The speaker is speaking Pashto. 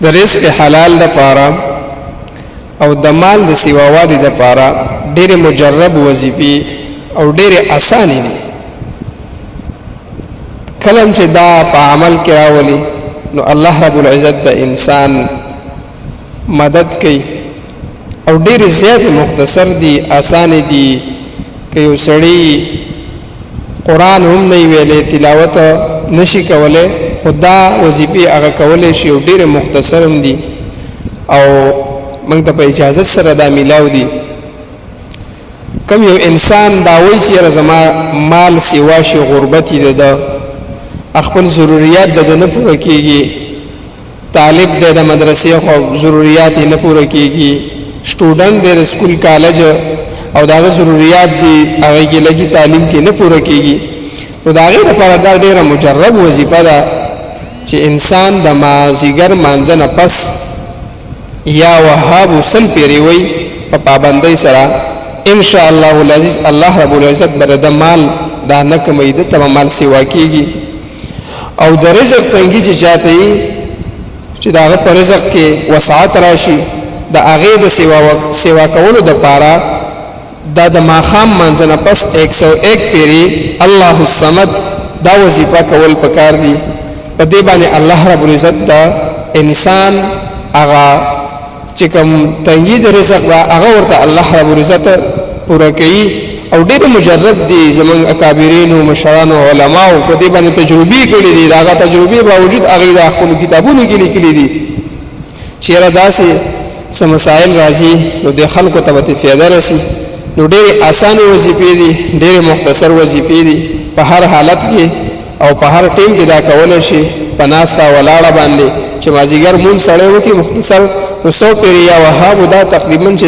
د رزق حلال د پاره او د مال د سیواوالي د پاره ډېر مجرب وظیفي او ډېر اسانه دي. کلم چې دا په عمل کې راولي نو الله رب العزت د انسان مدد کوي او ډېر زیات مختصر دي، اسانه دي. که یو سړی قرآن هم نه ویلې تلاوت نشي کولای، خدا وظیفه هغه کولای شي او ډېر مختصر هم دي او موږ ته په اجازه سره دا میلاو دي. کم یو انسان دا وایي چې زما مال سیوا شي، غربت یې ده، خپل ضرورت د نه پوره کیږي، طالب دی د مدرسې خو ضرورت یې نه پوره کیږي، سټوډنټ دی د سکول کالج او داغه ضرورت دي هغه کې لګي تعلیم کې نه پوره کیږي. نو دا غیر لپاره دا ډیره مجرب وظیفه ده چې انسان د مازیګر مانځنه پس یا وهاب وسل پیری وي په پابندۍ سره ان شاء الله العزیز الله رب العزت بر د مال دا نه کمې د تمام مال سیوا کیږي. او د رزق تنګي چې چاته چې دا په رزق کې وسعت راشي د هغه د سیوا کولو د پاره دا د ماخام منځنه پس 101 پیری الله الصمد دا وظیفه کول پکار دي. په دې باندې الله رب العزت دا انسان هغه چې کوم تنګي د رزق دا هغه ورته الله رب العزت پوره کوي او ډېر مجرب دي. زمون اکابرین او مشران او علما او په دې باندې تجربه کړي دي، دا تجربه باوجود هغه د خپل کتابونو کې لیکلي دي چې را داسې سم مسائل راځي نو د خلکو ته به فایده رسي. نو ډېر آسان وظیفې دي، ډېر مختصر وظیفې دي، په هر حالت کې او په هر ټیم کې دا کول شي. په ناستا ولاړه باندې چې مازیګر مون سړی وکي مختصر نو 100 پیری یا وهاب دا تقریبا چې